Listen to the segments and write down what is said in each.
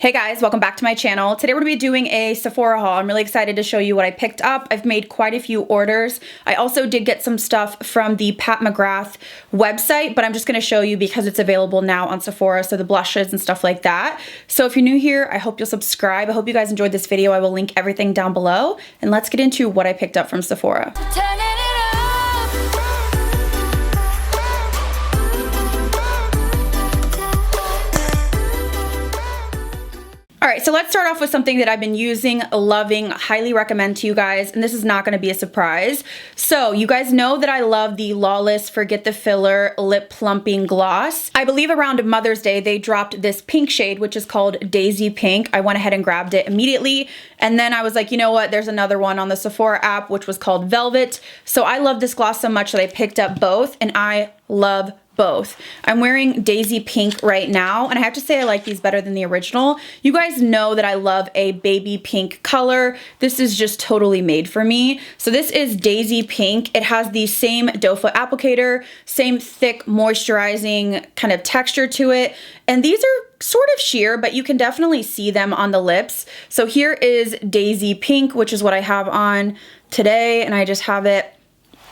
Hey guys, welcome back to my channel. Today we're going to be doing a Sephora haul. I'm really excited to show you what I picked up. I've made quite a few orders. I also did get some stuff from the McGrath website, but I'm just going to show you because it's available now on Sephora, so the blushes and stuff like that. So if you're new here, I hope you'll subscribe. I hope you guys enjoyed this video. I will link everything down below, and let's get into what I picked up from Sephora. All right, so let's start off with something that I've been using, loving, highly recommend to you guys, and this is not gonna be a surprise. So you guys know that I love the Lawless Forget the Filler Lip Plumping Gloss. I believe around Mother's Day, they dropped this pink shade, which is called Daisy Pink. I went ahead and grabbed it immediately, and then I was like, you know what, there's another one on the Sephora app, which was called Velvet. So I love this gloss so much that I picked up both, and I love both. I'm wearing Daisy Pink right now, and I have to say I like these better than the original. You guys know that I love a baby pink color. This is just totally made for me. So this is Daisy Pink. It has the same doe foot applicator, same thick moisturizing kind of texture to it, and these are sort of sheer, but you can definitely see them on the lips. So here is Daisy Pink, which is what I have on today, and I just have it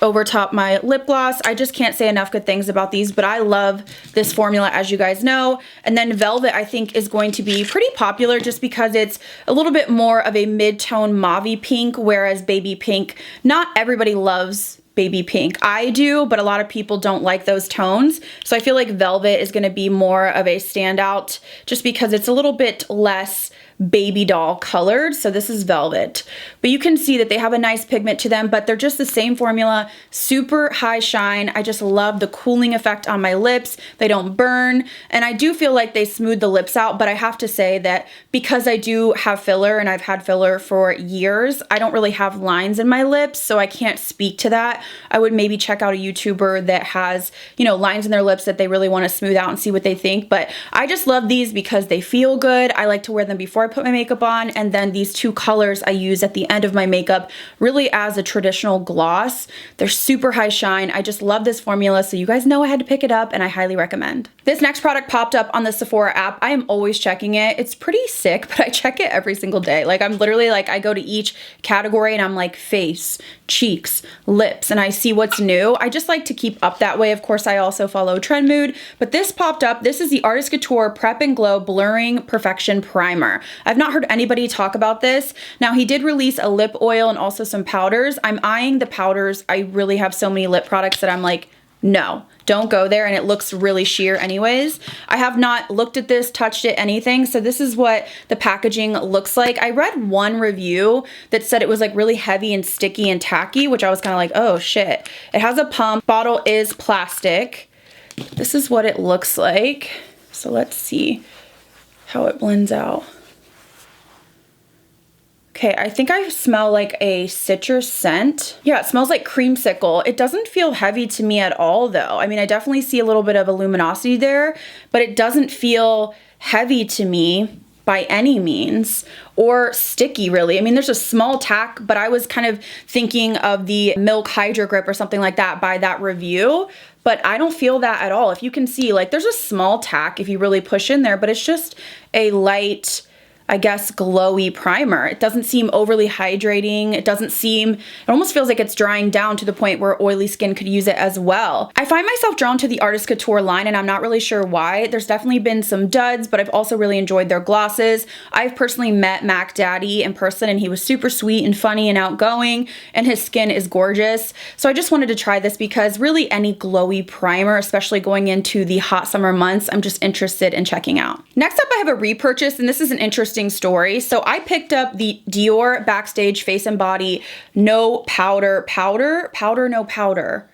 over top my lip gloss. I just can't say enough good things about these, but I love this formula, as you guys know. And then Velvet, I think, is going to be pretty popular just because it's a little bit more of a mid-tone mauve-y pink, whereas Baby Pink, not everybody loves Baby Pink. I do, but a lot of people don't like those tones. So I feel like Velvet is gonna be more of a standout just because it's a little bit less baby doll colored. So this is Velvet, but you can see that they have a nice pigment to them, but they're just the same formula, super high shine. I just love the cooling effect on my lips. They don't burn, and I do feel like they smooth the lips out, but I have to say that because I do have filler and I've had filler for years, I don't really have lines in my lips, so I can't speak to that. I would maybe check out a YouTuber that has, you know, lines in their lips that they really want to smooth out and see what they think, but I just love these because they feel good. I like to wear them before I put my makeup on, and then these two colors I use at the end of my makeup really as a traditional gloss. They're super high shine. I just love this formula, so you guys know I had to pick it up, and I highly recommend. This next product popped up on the Sephora app. I am always checking it. It's pretty sick, but I check it every single day. Like, I'm literally like, I go to each category and I'm like face, cheeks, lips, and I see what's new. I just like to keep up that way. Of course, I also follow Trend Mood, but this popped up. This is the Artist Couture Prep and Glow Blurring Perfection Primer. I've not heard anybody talk about this. Now, he did release a lip oil and also some powders. I'm eyeing the powders. I really have so many lip products that I'm like, no, don't go there, and it looks really sheer anyways. I have not looked at this, touched it, anything, so this is what the packaging looks like. I read one review that said it was like really heavy and sticky and tacky, which I was kind of like, oh shit. It has a pump. Bottle is plastic. This is what it looks like. So let's see how it blends out. Okay, I think I smell like a citrus scent. Yeah, it smells like creamsicle. It doesn't feel heavy to me at all though. I mean, I definitely see a little bit of a luminosity there, but it doesn't feel heavy to me by any means, or sticky really. I mean, there's a small tack, but I was kind of thinking of the Milk Hydro Grip or something like that by that review, but I don't feel that at all. If you can see, like, there's a small tack if you really push in there, but it's just a light, I guess, glowy primer. It doesn't seem overly hydrating. It doesn't seem, it almost feels like it's drying down to the point where oily skin could use it as well. I find myself drawn to the Artist Couture line, and I'm not really sure why. There's definitely been some duds, but I've also really enjoyed their glosses. I've personally met Mac Daddy in person, and he was super sweet and funny and outgoing, and his skin is gorgeous. So I just wanted to try this because really any glowy primer, especially going into the hot summer months, I'm just interested in checking out. Next up, I have a repurchase, and this is an interesting story. So I picked up the Dior Backstage Face and Body No Powder, No Powder.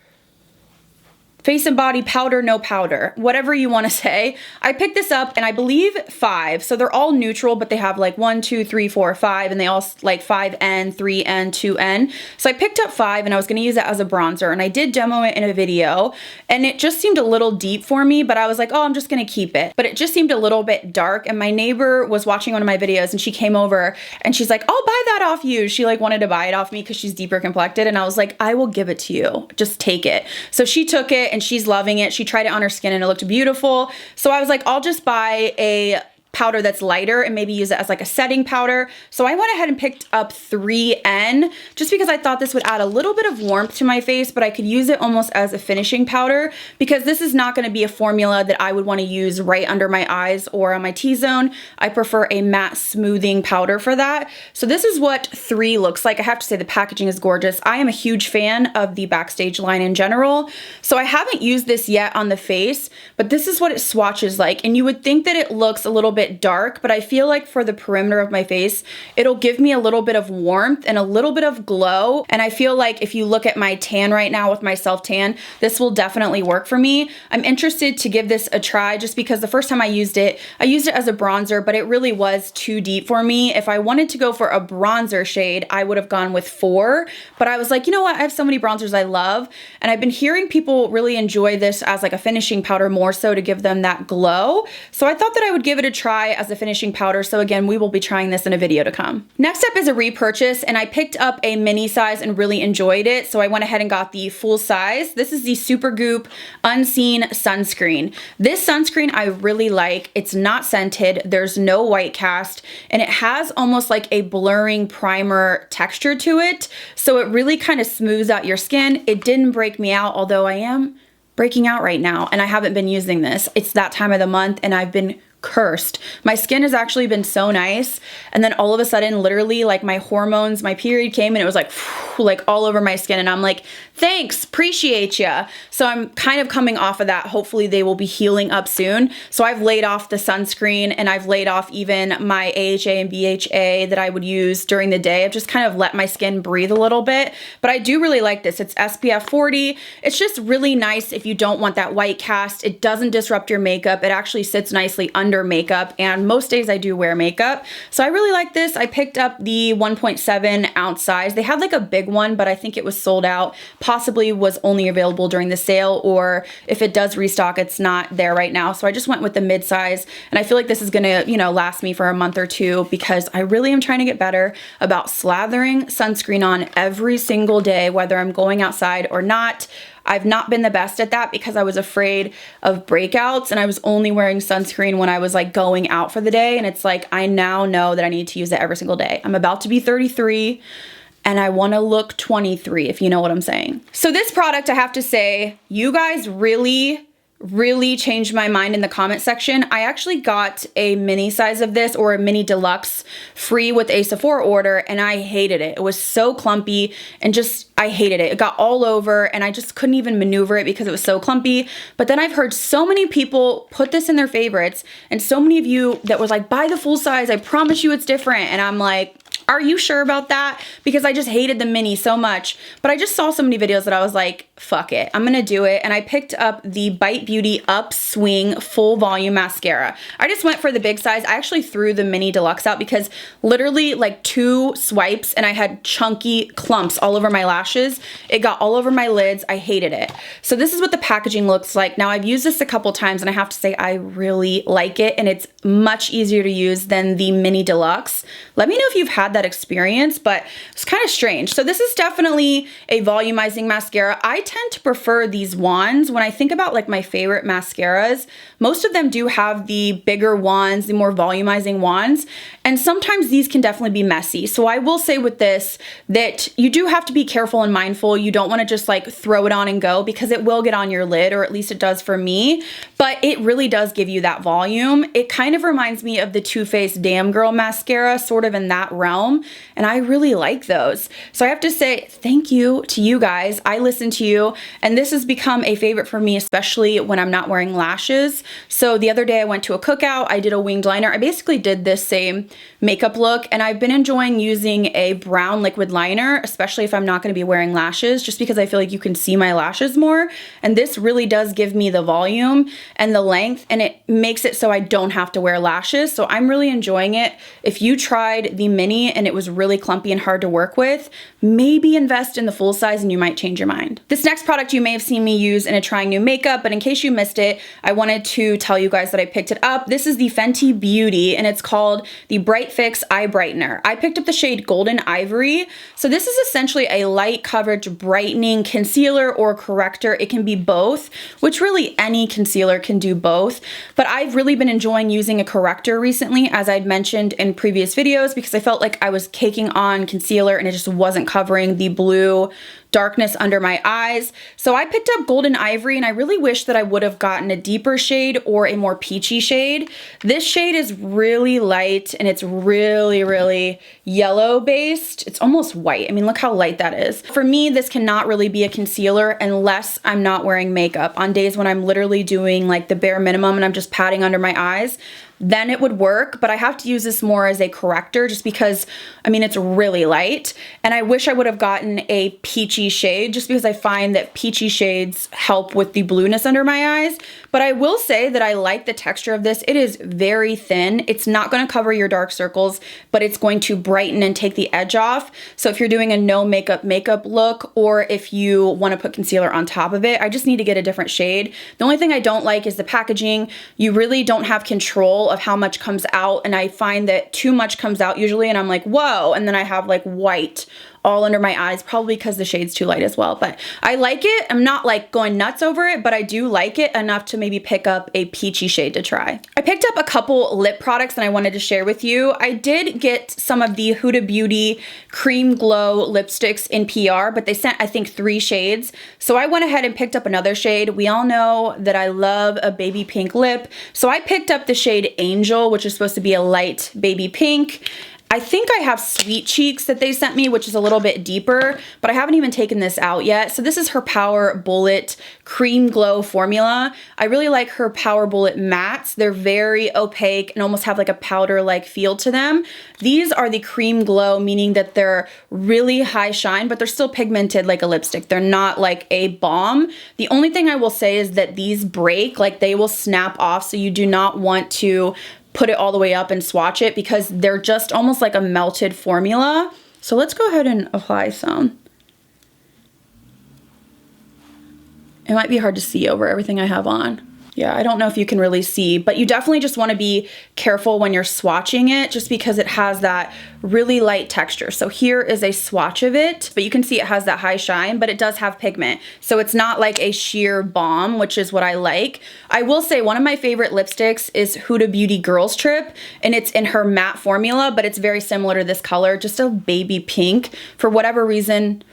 Face and Body Powder, No Powder, whatever you want to say. I picked this up, and I believe 5. So they're all neutral, but they have like 1, 2, 3, 4, 5, and they all like 5N, 3N, 2N. So I picked up 5, and I was going to use it as a bronzer, and I did demo it in a video, and it just seemed a little deep for me, but I was like, oh, I'm just going to keep it. But it just seemed a little bit dark, and my neighbor was watching one of my videos, and she came over, and she's like, I'll buy that off you. She like wanted to buy it off me because she's deeper complected, and I was like, I will give it to you. Just take it. So she took it, and she's loving it. She tried it on her skin and it looked beautiful. So I was like, I'll just buy a powder that's lighter and maybe use it as like a setting powder. So I went ahead and picked up 3N just because I thought this would add a little bit of warmth to my face, but I could use it almost as a finishing powder because this is not going to be a formula that I would want to use right under my eyes or on my T-zone. I prefer a matte smoothing powder for that. So this is what 3 looks like. I have to say the packaging is gorgeous. I am a huge fan of the Backstage line in general. So I haven't used this yet on the face, but this is what it swatches like. And you would think that it looks a little bit dark, but I feel like for the perimeter of my face, it'll give me a little bit of warmth and a little bit of glow. And I feel like if you look at my tan right now with my self tan, this will definitely work for me. I'm interested to give this a try just because the first time I used it as a bronzer, but it really was too deep for me. If I wanted to go for a bronzer shade, I would have gone with 4, but I was like, you know what? I have so many bronzers I love. And I've been hearing people really enjoy this as like a finishing powder more so to give them that glow. So I thought that I would give it a try as a finishing powder. So again, we will be trying this in a video to come. Next up is a repurchase, and I picked up a mini size and really enjoyed it. So I went ahead and got the full size. This is the Supergoop Unseen Sunscreen. This sunscreen I really like. It's not scented. There's no white cast, and it has almost like a blurring primer texture to it. So it really kind of smooths out your skin. It didn't break me out, although I am breaking out right now and I haven't been using this. It's that time of the month and I've been cursed. My skin has actually been so nice, and then all of a sudden, literally, like my hormones, my period came and it was like like all over my skin, and I'm like, thanks, appreciate ya. So I'm kind of coming off of that. Hopefully they will be healing up soon. So I've laid off the sunscreen, and I've laid off even my AHA and BHA that I would use during the day. I've just kind of let my skin breathe a little bit, but I do really like this. It's SPF 40. It's just really nice if you don't want that white cast. It doesn't disrupt your makeup. It actually sits nicely under makeup, and most days I do wear makeup. So I really like this. I picked up the 1.7 ounce size. They had like a big one, but I think it was sold out. Possibly was only available during the sale, or if it does restock, it's not there right now. So I just went with the mid size, and I feel like this is gonna, you know, last me for a month or two because I really am trying to get better about slathering sunscreen on every single day, whether I'm going outside or not. I've not been the best at that because I was afraid of breakouts, and I was only wearing sunscreen when I was like going out for the day. And it's like, I now know that I need to use it every single day. I'm about to be 33 and I want to look 23, if you know what I'm saying. So this product, I have to say, you guys really changed my mind in the comment section. I actually got a mini size of this, or a mini deluxe, free with a Sephora order, and I hated it. It was so clumpy and just, I hated it. It got all over and I just couldn't even maneuver it because it was so clumpy. But then I've heard so many people put this in their favorites, and so many of you that was like, buy the full size, I promise you it's different. And I'm like, are you sure about that? Because I just hated the mini so much. But I just saw so many videos that I was like, fuck it, I'm gonna do it. And I picked up the Bite Beauty Upswing Full Volume Mascara. I just went for the big size. I actually threw the mini deluxe out because literally like 2 swipes and I had chunky clumps all over my lashes. It got all over my lids. I hated it. So this is what the packaging looks like. Now I've used this a couple times and I have to say I really like it, and it's much easier to use than the mini deluxe. Let me know if you've had that experience, but it's kind of strange. So this is definitely a volumizing mascara. I tend to prefer these wands. When I think about like my favorite mascaras, most of them do have the bigger wands, the more volumizing wands, and sometimes these can definitely be messy. So I will say with this that you do have to be careful and mindful. You don't want to just like throw it on and go, because it will get on your lid, or at least it does for me, but it really does give you that volume. It kind of reminds me of the Too Faced Damn Girl mascara, sort of in that realm, and I really like those. So I have to say thank you to you guys. I listen to you, and this has become a favorite for me, especially when I'm not wearing lashes. So the other day I went to a cookout, I did a winged liner. I basically did this same makeup look, and I've been enjoying using a brown liquid liner, especially if I'm not going to be wearing lashes, just because I feel like you can see my lashes more. And this really does give me the volume and the length, and it makes it so I don't have to wear lashes. So I'm really enjoying it. If you tried the mini and it was really clumpy and hard to work with, maybe invest in the full size and you might change your mind. This next product you may have seen me use in a trying new makeup, but in case you missed it, I wanted to tell you guys that I picked it up. This is the Fenty Beauty, and it's called the Bright Fix Eye Brightener. I picked up the shade Golden Ivory. So this is essentially a light coverage brightening concealer or corrector. It can be both, which really any concealer can do both. But I've really been enjoying using a corrector recently, as I'd mentioned in previous videos, because I felt like I was caking on concealer and it just wasn't covering the blue darkness under my eyes. So I picked up Golden Ivory, and I really wish that I would have gotten a deeper shade or a more peachy shade. This shade is really light and it's really yellow based. It's almost white. I mean, look how light that is. For me, this cannot really be a concealer unless I'm not wearing makeup. On days when I'm literally doing like the bare minimum and I'm just patting under my eyes, then it would work, but I have to use this more as a corrector just because, I mean, it's really light, and I wish I would have gotten a peachy shade just because I find that peachy shades help with the blueness under my eyes. But I will say that I like the texture of this. It is very thin. It's not going to cover your dark circles, but it's going to brighten and take the edge off. So if you're doing a no makeup look, or if you want to put concealer on top of it, I just need to get a different shade. The only thing I don't like is the packaging. You really don't have control of how much comes out, and I find that too much comes out usually, and I'm like, whoa, and then I have like white all under my eyes, probably because the shade's too light as well. But I like it. I'm not like going nuts over it, but I do like it enough to maybe pick up a peachy shade to try. I picked up a couple lip products that I wanted to share with you. I did get some of the Huda Beauty Cream Glow lipsticks in PR, but they sent, I think, 3 shades. So I went ahead and picked up another shade. We all know that I love a baby pink lip. So I picked up the shade Angel, which is supposed to be a light baby pink. I think I have Sweet Cheeks that they sent me, which is a little bit deeper, but I haven't even taken this out yet. So this is her Power Bullet Cream Glow formula. I really like her Power Bullet mattes. They're very opaque and almost have like a powder-like feel to them. These are the Cream Glow, meaning that they're really high shine, but they're still pigmented like a lipstick. They're not like a balm. The only thing I will say is that these break, like they will snap off, so you do not want to put it all the way up and swatch it because they're just almost like a melted formula. So let's go ahead and apply some. It might be hard to see over everything I have on. Yeah, I don't know if you can really see, but you definitely just want to be careful when you're swatching it just because it has that really light texture. So here is a swatch of it, but you can see it has that high shine, but it does have pigment. So it's not like a sheer balm, which is what I like. I will say one of my favorite lipsticks is Huda Beauty Girls Trip, and it's in her matte formula, but it's very similar to this color, just a baby pink. For whatever reason,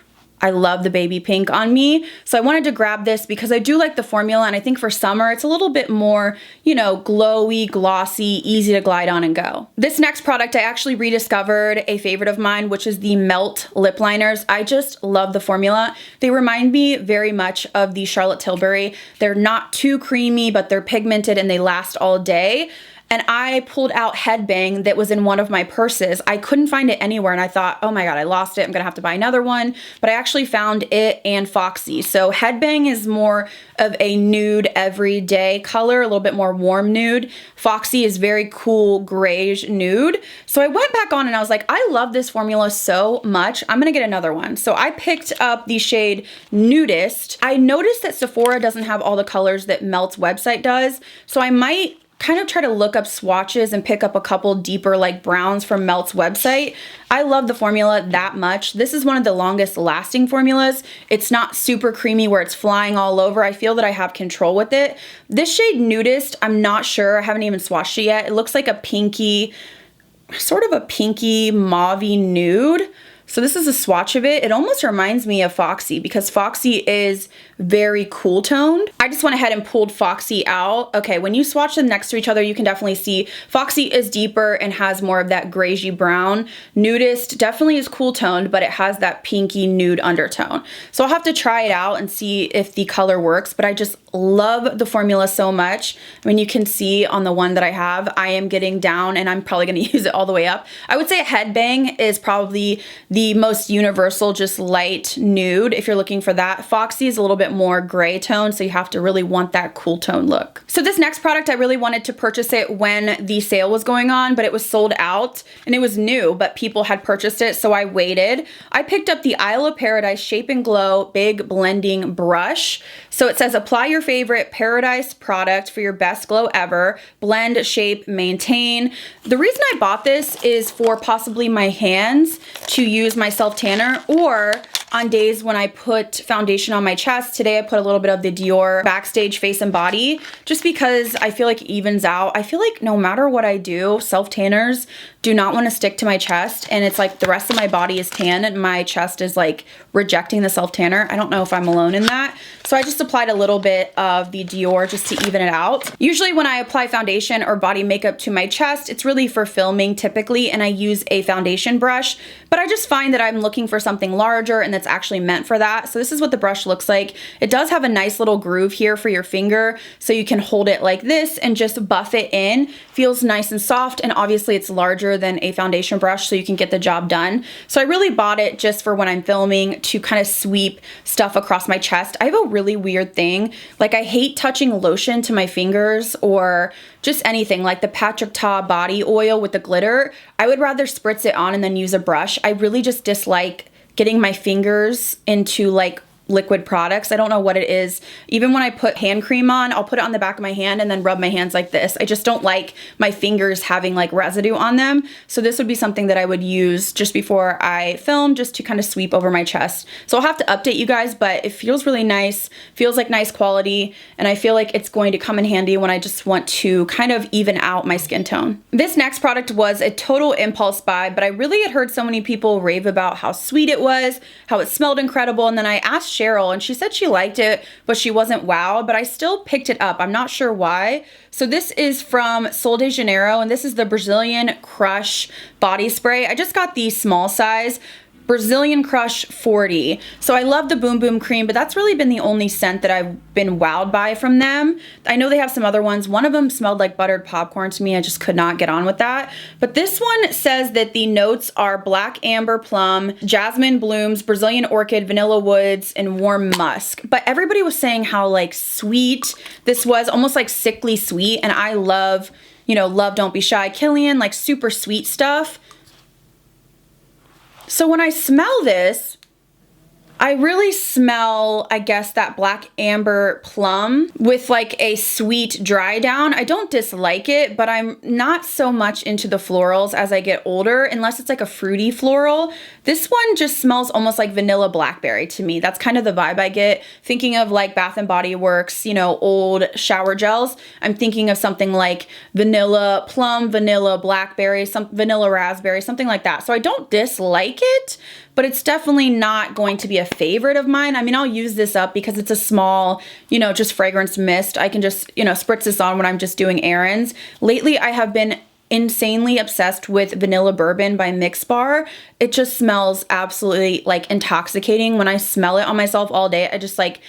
I love the baby pink on me. So I wanted to grab this because I do like the formula, and I think for summer it's a little bit more, you know, glowy, glossy, easy to glide on and go. This next product I actually rediscovered a favorite of mine, which is the Melt lip liners. I just love the formula. They remind me very much of the Charlotte Tilbury. They're not too creamy, but they're pigmented and they last all day. And I pulled out Headbang that was in one of my purses. I couldn't find it anywhere, and I thought, oh my God, I lost it. I'm gonna have to buy another one. But I actually found it and Foxy. So Headbang is more of a nude everyday color, a little bit more warm nude. Foxy is very cool grayish nude. So I went back on and I was like, I love this formula so much. I'm gonna get another one. So I picked up the shade Nudist. I noticed that Sephora doesn't have all the colors that Melt's website does. So I might kind of try to look up swatches and pick up a couple deeper like browns from Melt's website. I love the formula that much. This is one of the longest lasting formulas. It's not super creamy where it's flying all over. I feel that I have control with it. This shade Nudist, I'm not sure. I haven't even swatched it yet. It looks like a pinky, sort of a pinky mauvey nude. So this is a swatch of it. It almost reminds me of Foxy because Foxy is very cool toned. I just went ahead and pulled Foxy out. Okay, when you swatch them next to each other, you can definitely see Foxy is deeper and has more of that grayy brown. Nudist definitely is cool toned, but it has that pinky nude undertone. So I'll have to try it out and see if the color works, but I just love the formula so much. I mean, you can see on the one that I have, I am getting down and I'm probably gonna use it all the way up. I would say Headbang is probably the most universal, just light nude if you're looking for that. Foxy is a little bit more gray tone, so you have to really want that cool tone look. So this next product, I really wanted to purchase it when the sale was going on, but it was sold out and it was new, but people had purchased it, so I waited. I picked up the Isle of Paradise Shape and Glow Big Blending Brush. So it says, apply your favorite Paradise product for your best glow ever. Blend, shape, maintain. The reason I bought this is for possibly my hands to use my self tanner, or on days when I put foundation on my chest. Today I put a little bit of the Dior Backstage Face and Body just because I feel like it evens out. I feel like no matter what I do, self-tanners do not want to stick to my chest, and it's like the rest of my body is tan and my chest is like rejecting the self-tanner. I don't know if I'm alone in that. So I just applied a little bit of the Dior just to even it out. Usually when I apply foundation or body makeup to my chest, it's really for filming typically, and I use a foundation brush, but I just find that I'm looking for something larger and that's actually meant for that. So this is what the brush looks like. It does have a nice little groove here for your finger, so you can hold it like this and just buff it in. Feels nice and soft, and obviously it's larger than a foundation brush, so you can get the job done. So I really bought it just for when I'm filming to kind of sweep stuff across my chest. I have a really weird thing. Like, I hate touching lotion to my fingers or just anything like the Patrick Ta body oil with the glitter. I would rather spritz it on and then use a brush. I really just dislike getting my fingers into like liquid products. I don't know what it is. Even when I put hand cream on, I'll put it on the back of my hand and then rub my hands like this. I just don't like my fingers having like residue on them. So this would be something that I would use just before I film, just to kind of sweep over my chest. So I'll have to update you guys, but it feels really nice, feels like nice quality, and I feel like it's going to come in handy when I just want to kind of even out my skin tone. This next product was a total impulse buy, but I really had heard so many people rave about how sweet it was, how it smelled incredible, and then I asked Cheryl and she said she liked it, but she wasn't wowed, but I still picked it up. I'm not sure why. So this is from Sol de Janeiro, and this is the Brazilian Crush body spray. I just got the small size. Brazilian Crush 40. So I love the Boom Boom Cream, but that's really been the only scent that I've been wowed by from them. I know they have some other ones. One of them smelled like buttered popcorn to me. I just could not get on with that. But this one says that the notes are black amber plum, jasmine blooms, Brazilian orchid, vanilla woods, and warm musk. But everybody was saying how like sweet this was, almost like sickly sweet. And I love, you know, Love Don't Be Shy, Killian, like super sweet stuff. So when I smell this, I really smell, I guess, that black amber plum with like a sweet dry down. I don't dislike it, but I'm not so much into the florals as I get older, unless it's like a fruity floral. This one just smells almost like vanilla blackberry to me. That's kind of the vibe I get. Thinking of like Bath and Body Works, you know, old shower gels, I'm thinking of something like vanilla plum, vanilla blackberry, some vanilla raspberry, something like that. So I don't dislike it, but it's definitely not going to be a favorite of mine. I mean, I'll use this up because it's a small, you know, just fragrance mist. I can just, you know, spritz this on when I'm just doing errands. Lately, I have been insanely obsessed with Vanilla Bourbon by Mix Bar. It just smells absolutely like intoxicating. When I smell it on myself all day, I just like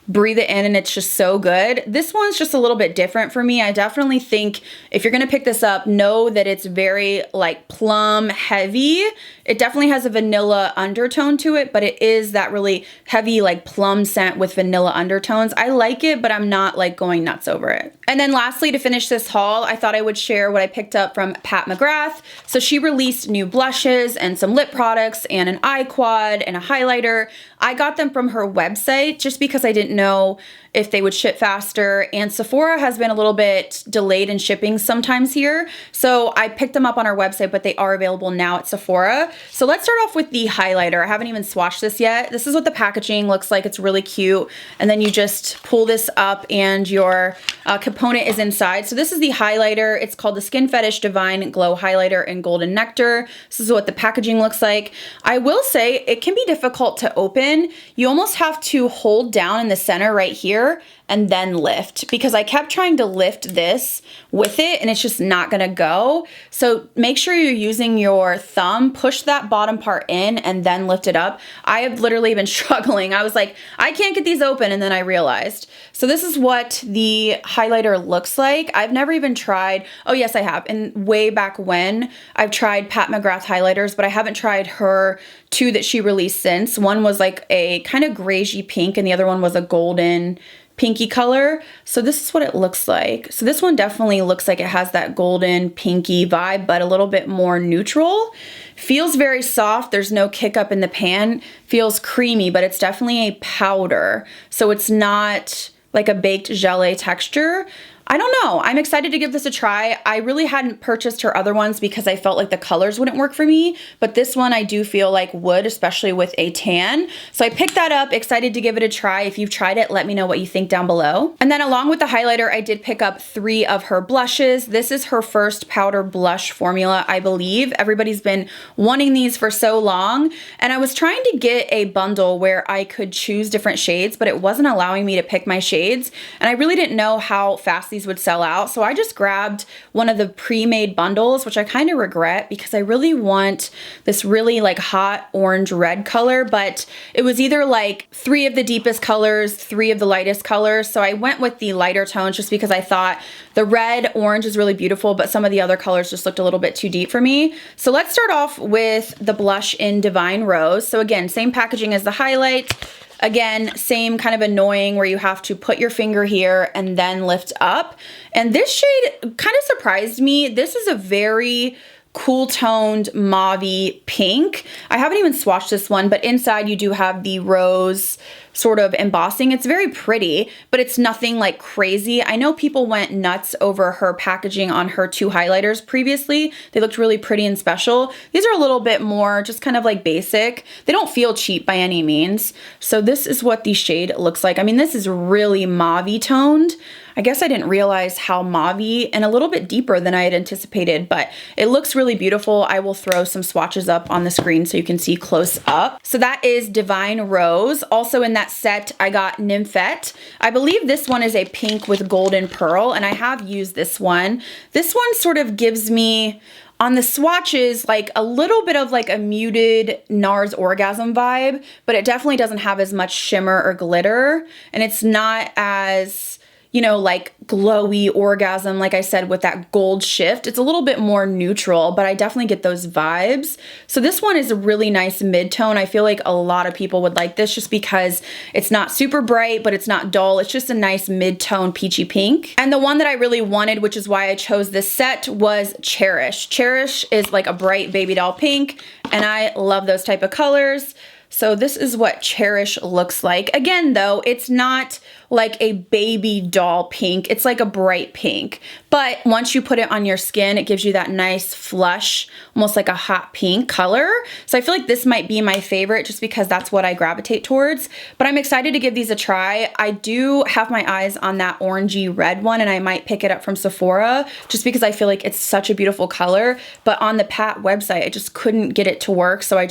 breathe it in and it's just so good. This one's just a little bit different for me. I definitely think if you're gonna pick this up, know that it's very like plum heavy. It definitely has a vanilla undertone to it, but it is that really heavy like plum scent with vanilla undertones. I like it, but I'm not like going nuts over it. And then lastly, to finish this haul, I thought I would share what I picked up from Pat McGrath. So she released new blushes and some lip products and an eye quad and a highlighter. I got them from her website just because I didn't know if they would ship faster, and Sephora has been a little bit delayed in shipping sometimes here. So I picked them up on our website, but they are available now at Sephora. So let's start off with the highlighter. I haven't even swatched this yet. This is what the packaging looks like. It's really cute. And then you just pull this up and your component is inside. So this is the highlighter. It's called the Skin Fetish Divine Glow Highlighter in Golden Nectar. This is what the packaging looks like. I will say it can be difficult to open. You almost have to hold down in the center right here and then lift, because I kept trying to lift this with it and it's just not gonna go. So make sure you're using your thumb, push that bottom part in and then lift it up. I have literally been struggling. I was like, I can't get these open, and then I realized. So this is what the highlighter looks like. I've never even tried, oh yes I have, and way back when I've tried Pat McGrath highlighters, but I haven't tried her two that she released since. One was like a kind of greigey pink and the other one was a golden pinky color. So this is what it looks like. So this one definitely looks like it has that golden pinky vibe, but a little bit more neutral. Feels very soft. There's no kick up in the pan. Feels creamy, but it's definitely a powder. So it's not like a baked gelée texture. I don't know. I'm excited to give this a try. I really hadn't purchased her other ones because I felt like the colors wouldn't work for me, but this one I do feel like would, especially with a tan. So I picked that up, excited to give it a try. If you've tried it, let me know what you think down below. And then along with the highlighter, I did pick up 3 of her blushes. This is her first powder blush formula, I believe. Everybody's been wanting these for so long, and I was trying to get a bundle where I could choose different shades, but it wasn't allowing me to pick my shades, and I really didn't know how fast these would sell out, so I just grabbed one of the pre-made bundles, which I kind of regret because I really want this really like hot orange red color, but it was either like 3 of the deepest colors, 3 of the lightest colors, so I went with the lighter tones just because I thought the red orange is really beautiful, but some of the other colors just looked a little bit too deep for me. So let's start off with the blush in Divine Rose. So again, same packaging as the highlight. Again, same kind of annoying where you have to put your finger here and then lift up. And this shade kind of surprised me. This is a very cool toned mauve-y pink. I haven't even swatched this one, but inside you do have the rose sort of embossing. It's very pretty, but it's nothing like crazy. I know people went nuts over her packaging on her 2 highlighters previously. They looked really pretty and special. These are a little bit more just kind of like basic. They don't feel cheap by any means. So this is what the shade looks like. I mean, this is really mauve-y toned. I guess I didn't realize how mauve-y and a little bit deeper than I had anticipated, but it looks really beautiful. I will throw some swatches up on the screen so you can see close up. So that is Divine Rose. Also in that set, I got Nymphette. I believe this one is a pink with golden pearl, and I have used this one. This one sort of gives me, on the swatches, like a little bit of like a muted NARS Orgasm vibe, but it definitely doesn't have as much shimmer or glitter, and it's not as, you know, like glowy Orgasm, like I said, with that gold shift. It's a little bit more neutral, but I definitely get those vibes. So this one is a really nice mid-tone. I feel like a lot of people would like this just because it's not super bright, but it's not dull. It's just a nice mid-tone peachy pink. And the one that I really wanted, which is why I chose this set, was Cherish. Cherish is like a bright baby doll pink, and I love those type of colors. So this is what Cherish looks like. Again, though, it's not like a baby doll pink. It's like a bright pink. But once you put it on your skin, it gives you that nice flush, almost like a hot pink color. So I feel like this might be my favorite just because that's what I gravitate towards. But I'm excited to give these a try. I do have my eyes on that orangey red one, and I might pick it up from Sephora just because I feel like it's such a beautiful color. But on the Pat website, I just couldn't get it to work. So I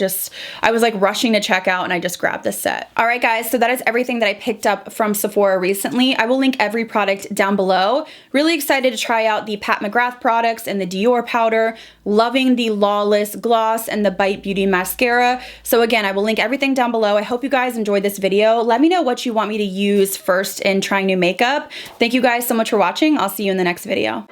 was like rushing to check out, and I just grabbed this set. All right, guys, so that is everything that I picked up from Sephora recently. I will link every product down below. Really excited to try out the Pat McGrath products and the Dior powder. Loving the Lawless gloss and the Bite Beauty mascara. So again, I will link everything down below. I hope you guys enjoyed this video. Let me know what you want me to use first in trying new makeup. Thank you guys so much for watching. I'll see you in the next video.